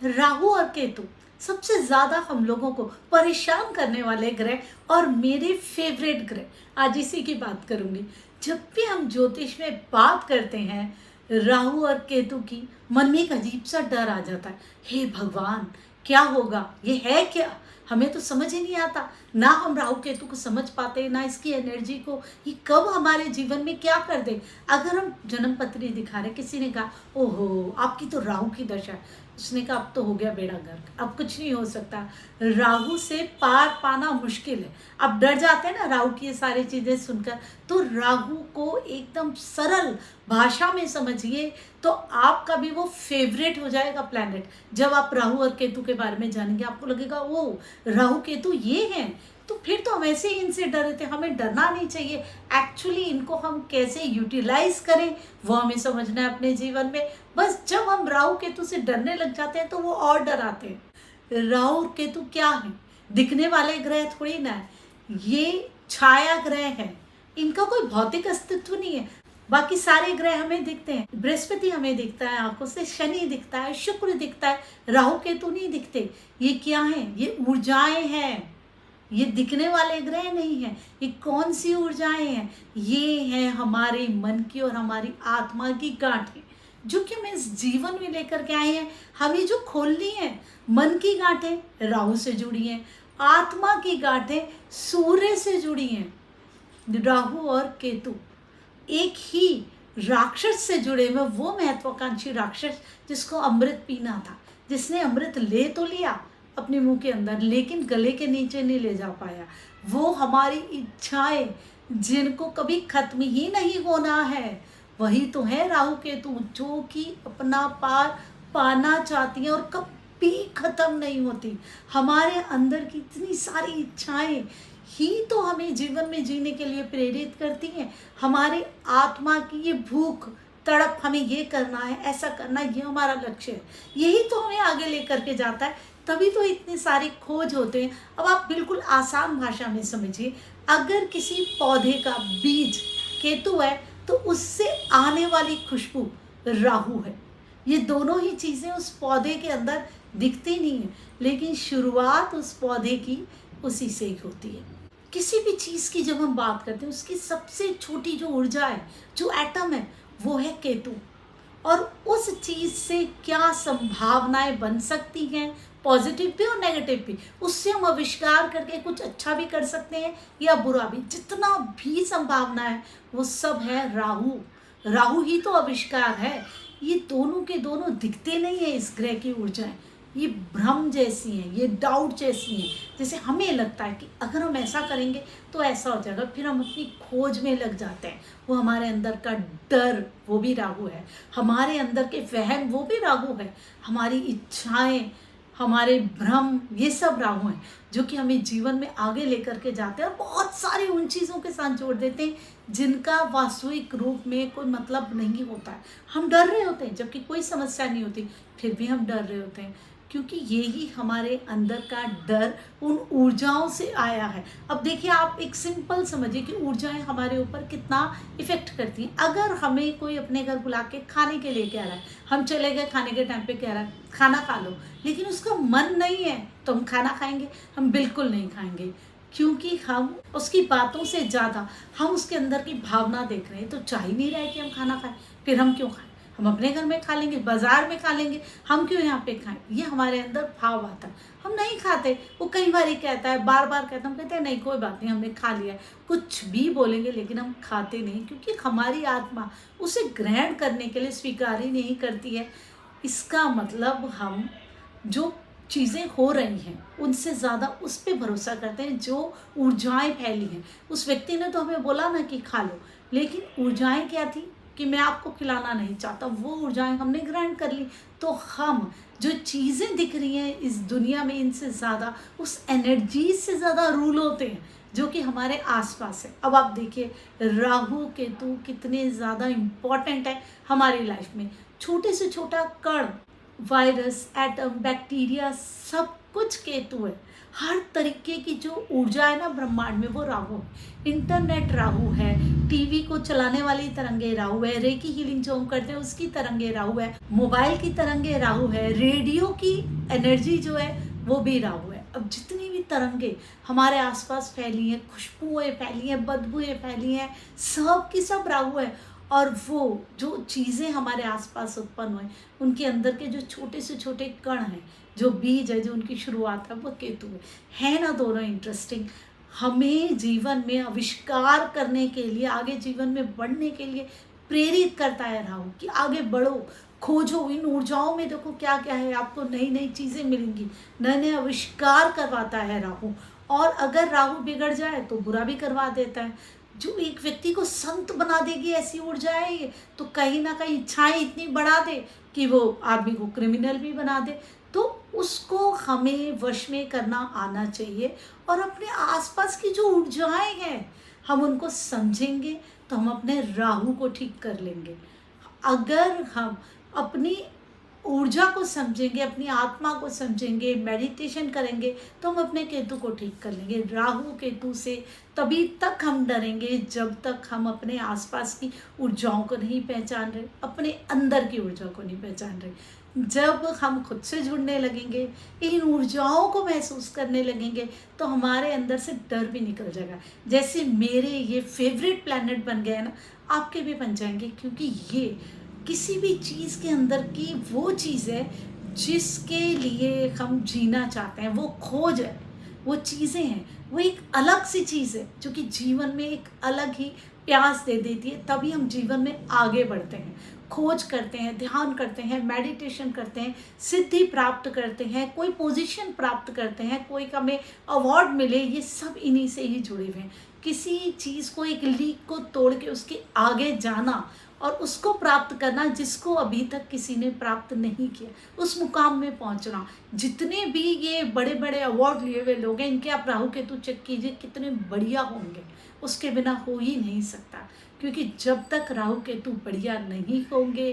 राहु और केतु सबसे ज्यादा हम लोगों को परेशान करने वाले ग्रह और मेरे फेवरेट ग्रह। आज इसी की बात करूंगी। जब भी हम ज्योतिष में बात करते हैं राहु और केतु की, मन में एक अजीब सा डर आ जाता है। हे भगवान, क्या होगा, ये है क्या? हमें तो समझ ही नहीं आता। ना हम राहु केतु को समझ पाते, ना इसकी एनर्जी को ये कब हमारे जीवन में क्या कर दे। अगर हम जन्म पत्री दिखा रहे, किसी ने कहा ओहो आपकी तो राहु की दशा है, उसने कहा अब तो हो गया बेड़ा गर्क, अब कुछ नहीं हो सकता। राहु से पार पाना मुश्किल है। अब डर जाते हैं ना राहु की ये सारी चीजें सुनकर। तो राहु को एकदम सरल भाषा में समझिए तो आपका भी वो फेवरेट हो जाएगा प्लैनेट। जब आप राहु और केतु के बारे में जानेंगे आपको लगेगा वो राहु केतु ये हैं। तो फिर तो हम ऐसे ही इनसे डर रहे थे, हमें डरना नहीं चाहिए। एक्चुअली इनको हम कैसे यूटिलाइज करें वो हमें समझना है अपने जीवन में। बस जब हम राहु केतु से डरने लग जाते हैं तो वो और डराते हैं। राहु और केतु क्या है? दिखने वाले ग्रह थोड़ी ना है, ये छाया ग्रह है। इनका कोई भौतिक अस्तित्व नहीं है। बाकी सारे ग्रह हमें दिखते हैं, बृहस्पति हमें दिखता है आंखों से, शनि दिखता है, शुक्र दिखता है, राहु केतु नहीं दिखते। ये क्या है? ये ऊर्जाएं हैं। ये दिखने वाले ग्रह नहीं है। ये कौन सी ऊर्जाएं हैं? ये हैं हमारे मन की और हमारी आत्मा की गांठें, जो कि हम इस जीवन में लेकर के आए हैं। हमें जो खोलनी है, मन की गांठें राहु से जुड़ी हैं, आत्मा की गांठें सूर्य से जुड़ी हैं। राहु और केतु एक ही राक्षस से जुड़े हुए, वो महत्वाकांक्षी राक्षस जिसको अमृत पीना था, जिसने अमृत ले तो लिया अपने मुंह के अंदर लेकिन गले के नीचे नहीं ले जा पाया। वो हमारी इच्छाएं जिनको कभी खत्म ही नहीं होना है, वही तो है राहु केतु, जो कि अपना पार पाना चाहती हैं और कभी खत्म नहीं होती। हमारे अंदर की इतनी सारी इच्छाएं ही तो हमें जीवन में जीने के लिए प्रेरित करती हैं। हमारे आत्मा की ये भूख तड़प, हमें ये करना है, ऐसा करना है, ये हमारा लक्ष्य है, यही तो हमें आगे लेकर के जाता है। तभी तो इतने सारे खोज होते हैं। अब आप बिल्कुल आसान भाषा में समझिए, अगर किसी पौधे का बीज केतु है तो उससे आने वाली खुशबू राहु है। ये दोनों ही चीज़ें उस पौधे के अंदर दिखती नहीं है, लेकिन शुरुआत उस पौधे की उसी से ही होती है। किसी भी चीज़ की जब हम बात करते हैं, उसकी सबसे छोटी जो ऊर्जा है, जो एटम है, वो है केतु। और उस चीज़ से क्या संभावनाएं बन सकती हैं, पॉजिटिव भी और नेगेटिव भी, उससे हम आविष्कार करके कुछ अच्छा भी कर सकते हैं या बुरा भी। जितना भी संभावना है वो सब है राहु। राहु ही तो आविष्कार है। ये दोनों के दोनों दिखते नहीं है इस ग्रह की ऊर्जाएं। ये भ्रम जैसी हैं, ये डाउट जैसी हैं। जैसे हमें लगता है कि अगर हम ऐसा करेंगे तो ऐसा हो जाएगा, फिर हम अपनी खोज में लग जाते हैं। वो हमारे अंदर का डर, वो भी राहु है। हमारे अंदर के वहम, वो भी राहु है। हमारी इच्छाएं, हमारे भ्रम, ये सब राहु हैं, जो कि हमें जीवन में आगे लेकर के जाते हैं और बहुत सारी उन चीज़ों के साथ जोड़ देते हैं जिनका वास्तविक रूप में कोई मतलब नहीं होता है। हम डर रहे होते हैं जबकि कोई समस्या नहीं होती, फिर भी हम डर रहे होते हैं, क्योंकि यही हमारे अंदर का डर उन ऊर्जाओं से आया है। अब देखिए, आप एक सिंपल समझिए कि ऊर्जाएं हमारे ऊपर कितना इफेक्ट करती हैं। अगर हमें कोई अपने घर बुला के खाने के लिए कह रहा है, हम चले गए, खाने के टाइम पे कह रहा है खाना खा लो, लेकिन उसका मन नहीं है, तो हम खाना खाएंगे? हम बिल्कुल नहीं खाएंगे, क्योंकि हम उसकी बातों से ज़्यादा हम उसके अंदर की भावना देख रहे हैं। तो चाह ही नहीं रहा है कि हम खाना खाएं, फिर हम क्यों खाएं? हम अपने घर में खा लेंगे, बाजार में खा लेंगे, हम क्यों यहाँ पे खाएं? ये हमारे अंदर भाव आता है, हम नहीं खाते। वो कई बार ही कहता है, बार बार कहता है, हम कहते हैं नहीं कोई बात नहीं, हमने खा लिया है। कुछ भी बोलेंगे लेकिन हम खाते नहीं, क्योंकि हमारी आत्मा उसे ग्रहण करने के लिए स्वीकार ही नहीं करती है। इसका मतलब हम जो चीज़ें हो रही हैं उनसे ज़्यादा उस पर भरोसा करते हैं जो ऊर्जाएं फैली हैं। उस व्यक्ति ने तो हमें बोला ना कि खा लो, लेकिन ऊर्जाएं क्या थी कि मैं आपको खिलाना नहीं चाहता, वो ऊर्जाएं हमने ग्रहण कर ली। तो हम जो चीज़ें दिख रही हैं इस दुनिया में, इनसे ज़्यादा उस एनर्जी से ज़्यादा रूल होते हैं जो कि हमारे आसपास है। अब आप देखिए, राहु केतु कितने ज़्यादा इम्पॉर्टेंट है हमारी लाइफ में। छोटे से छोटा कण, वायरस, एटम, बैक्टीरिया, सब कुछ केतु है। हर तरीके की जो ऊर्जा है ना ब्रह्मांड में, वो राहु है। इंटरनेट राहु है, टीवी को चलाने वाली तरंगे राहु है, रेकी हीलिंग जो हम करते हैं उसकी तरंगे राहु है, मोबाइल की तरंगे राहु है, रेडियो की एनर्जी जो है वो भी राहु है। अब जितनी भी तरंगे हमारे आसपास फैली हैं, खुशबुएं फैली हैं, बदबुएं फैली हैं, सब की सब राहु है। और वो जो चीज़ें हमारे आसपास उत्पन्न हुए, उनके अंदर के जो छोटे से छोटे कण हैं, जो बीज है, जो उनकी शुरुआत है, वो केतु है ना। दोनों इंटरेस्टिंग। हमें जीवन में आविष्कार करने के लिए, आगे जीवन में बढ़ने के लिए प्रेरित करता है राहु कि आगे बढ़ो, खोजो। इन ऊर्जाओं में देखो क्या क्या है, आपको नई नई चीज़ें मिलेंगी, नए नए आविष्कार करवाता है राहु। और अगर राहु बिगड़ जाए तो बुरा भी करवा देता है। जो एक व्यक्ति को संत बना देगी ऐसी ऊर्जा है ये, तो कहीं ना कहीं इच्छाएं इतनी बढ़ा दे कि वो आदमी को क्रिमिनल भी बना दे। तो उसको हमें वश में करना आना चाहिए। और अपने आसपास की जो ऊर्जाएं हैं, हम उनको समझेंगे तो हम अपने राहु को ठीक कर लेंगे। अगर हम अपनी ऊर्जा को समझेंगे, अपनी आत्मा को समझेंगे, मेडिटेशन करेंगे, तो हम अपने केतु को ठीक कर लेंगे। राहु केतु से तभी तक हम डरेंगे जब तक हम अपने आसपास की ऊर्जाओं को नहीं पहचान रहे, अपने अंदर की ऊर्जा को नहीं पहचान रहे। जब हम खुद से जुड़ने लगेंगे, इन ऊर्जाओं को महसूस करने लगेंगे, तो हमारे अंदर से डर भी निकल जाएगा। जैसे मेरे ये फेवरेट प्लैनेट बन गए ना, आपके भी बन जाएंगे। क्योंकि ये किसी भी चीज़ के अंदर की वो चीज़ है जिसके लिए हम जीना चाहते हैं, वो खोज है, वो चीज़ें हैं, वो एक अलग सी चीज़ है जो कि जीवन में एक अलग ही प्यास दे देती है। तभी हम जीवन में आगे बढ़ते हैं, खोज करते हैं, ध्यान करते हैं, मेडिटेशन करते हैं, सिद्धि प्राप्त करते हैं, कोई पोजीशन प्राप्त करते हैं, कोई हमें अवार्ड मिले, ये सब इन्हीं से ही जुड़े हुए हैं। किसी चीज़ को, एक लीक को तोड़ के उसके आगे जाना और उसको प्राप्त करना जिसको अभी तक किसी ने प्राप्त नहीं किया, उस मुकाम में पहुंचना। जितने भी ये बड़े बड़े अवार्ड लिए हुए लोग हैं, इनके आप राहु केतु चेक कीजिए कितने बढ़िया होंगे, उसके बिना हो ही नहीं सकता। क्योंकि जब तक राहु केतु बढ़िया नहीं होंगे,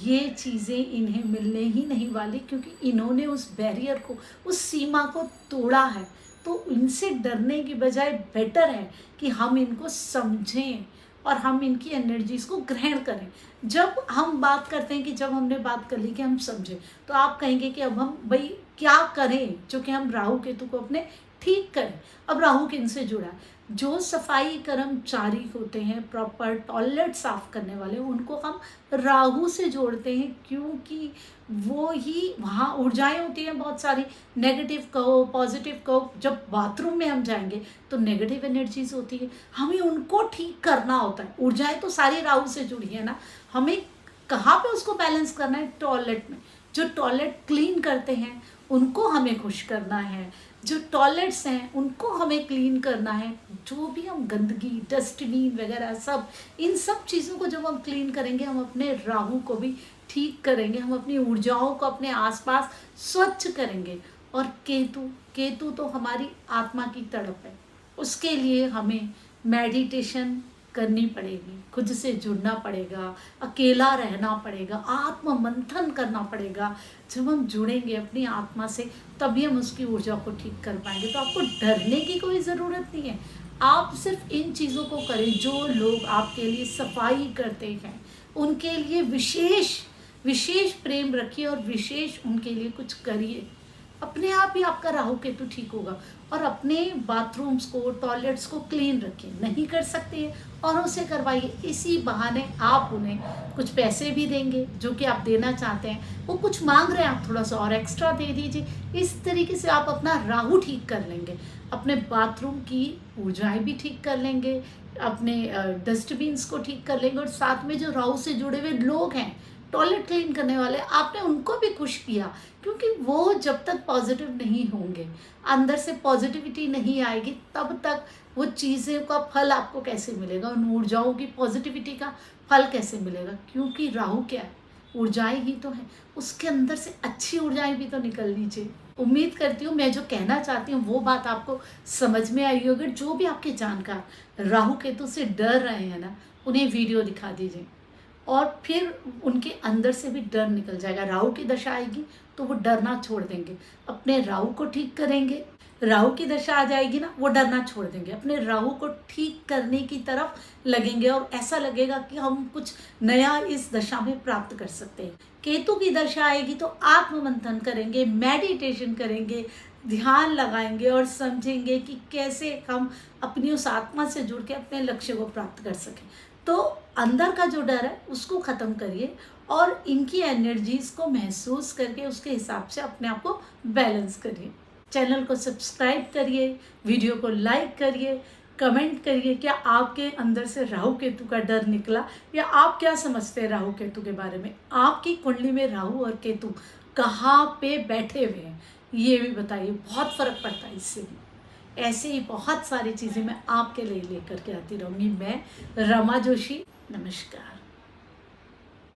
ये चीज़ें इन्हें मिलने ही नहीं वाली। क्योंकि इन्होंने उस बैरियर को, उस सीमा को तोड़ा है। तो इनसे डरने की बजाय बेटर है कि हम इनको समझें और हम इनकी एनर्जीज को ग्रहण करें। जब हम बात करते हैं कि जब हमने बात कर ली कि हम समझें, तो आप कहेंगे कि अब हम भाई क्या करें जो कि हम राहु केतु को अपने ठीक करें। अब राहु किन से जुड़ा है? जो सफाई कर्मचारी होते हैं, प्रॉपर टॉयलेट साफ करने वाले, उनको हम राहु से जोड़ते हैं। क्योंकि वो ही वहाँ ऊर्जाएं होती हैं बहुत सारी, नेगेटिव कहो पॉजिटिव कहो। जब बाथरूम में हम जाएंगे तो नेगेटिव एनर्जीज होती है, हमें उनको ठीक करना होता है। ऊर्जाएं तो सारी राहु से जुड़ी है ना, हमें कहाँ पे उसको बैलेंस करना है? टॉयलेट में। जो टॉयलेट क्लीन करते हैं उनको हमें खुश करना है, जो टॉयलेट्स हैं उनको हमें क्लीन करना है। जो भी हम गंदगी, डस्टबिन वगैरह सब, इन सब चीज़ों को जब हम क्लीन करेंगे, हम अपने राहु को भी ठीक करेंगे, हम अपनी ऊर्जाओं को अपने आसपास स्वच्छ करेंगे। और केतु, केतु तो हमारी आत्मा की तड़प है। उसके लिए हमें मेडिटेशन करनी पड़ेगी, खुद से जुड़ना पड़ेगा, अकेला रहना पड़ेगा, आत्म मंथन करना पड़ेगा। जब हम जुड़ेंगे अपनी आत्मा से, तभी हम उसकी ऊर्जा को ठीक कर पाएंगे। तो आपको डरने की कोई ज़रूरत नहीं है। आप सिर्फ इन चीज़ों को करें। जो लोग आपके लिए सफाई करते हैं, उनके लिए विशेष विशेष प्रेम रखिए और विशेष उनके लिए कुछ करिए। अपने आप ही आपका राहु केतु ठीक होगा। और अपने बाथरूम्स को, टॉयलेट्स को क्लीन रखिए। नहीं कर सकते हैं और उसे करवाइए। इसी बहाने आप उन्हें कुछ पैसे भी देंगे जो कि आप देना चाहते हैं। वो कुछ मांग रहे हैं, आप थोड़ा सा और एक्स्ट्रा दे दीजिए। इस तरीके से आप अपना राहु ठीक कर लेंगे, अपने बाथरूम की ऊर्जाएं भी ठीक कर लेंगे, अपने डस्टबिन्स को ठीक कर लेंगे। और साथ में जो राहु से जुड़े हुए लोग हैं, टॉयलेट क्लीन करने वाले, आपने उनको भी खुश किया। क्योंकि वो जब तक पॉजिटिव नहीं होंगे, अंदर से पॉजिटिविटी नहीं आएगी, तब तक वो चीज़ें का फल आपको कैसे मिलेगा? उन ऊर्जाओं की पॉजिटिविटी का फल कैसे मिलेगा? क्योंकि राहु क्या है? ऊर्जाएं ही तो हैं। उसके अंदर से अच्छी ऊर्जाएं भी तो निकलनी चाहिए। उम्मीद करती हूँ मैं जो कहना चाहती हूँ वो बात आपको समझ में आई होगी। जो भी आपके जानकार राहु केतु से डर रहे हैं ना, उन्हें वीडियो दिखा दीजिए। और फिर उनके अंदर से भी डर निकल जाएगा। राहु की दशा आएगी तो वो डरना छोड़ देंगे, अपने राहु को ठीक करेंगे। राहु की दशा आ जाएगी ना, वो डरना छोड़ देंगे, अपने राहु को ठीक करने की तरफ लगेंगे और ऐसा लगेगा कि हम कुछ नया इस दशा में प्राप्त कर सकते हैं। केतु की दशा आएगी तो आत्म मंथन करेंगे, मेडिटेशन करेंगे, ध्यान लगाएंगे और समझेंगे कि कैसे हम अपनी उस आत्मा से जुड़ के अपने लक्ष्य को प्राप्त कर सकें। तो अंदर का जो डर है उसको ख़त्म करिए और इनकी एनर्जीज को महसूस करके उसके हिसाब से अपने आप को बैलेंस करिए। चैनल को सब्सक्राइब करिए, वीडियो को लाइक करिए, कमेंट करिए क्या आपके अंदर से राहु केतु का डर निकला या आप क्या समझते हैं राहु केतु के बारे में। आपकी कुंडली में राहु और केतु कहाँ पे बैठे हुए हैं ये भी बताइए, बहुत फ़र्क पड़ता है इससे भी। ऐसे ही बहुत सारी चीज़ें मैं आपके लिए लेकर के आती रहूँगी। मैं रमा जोशी, नमस्कार।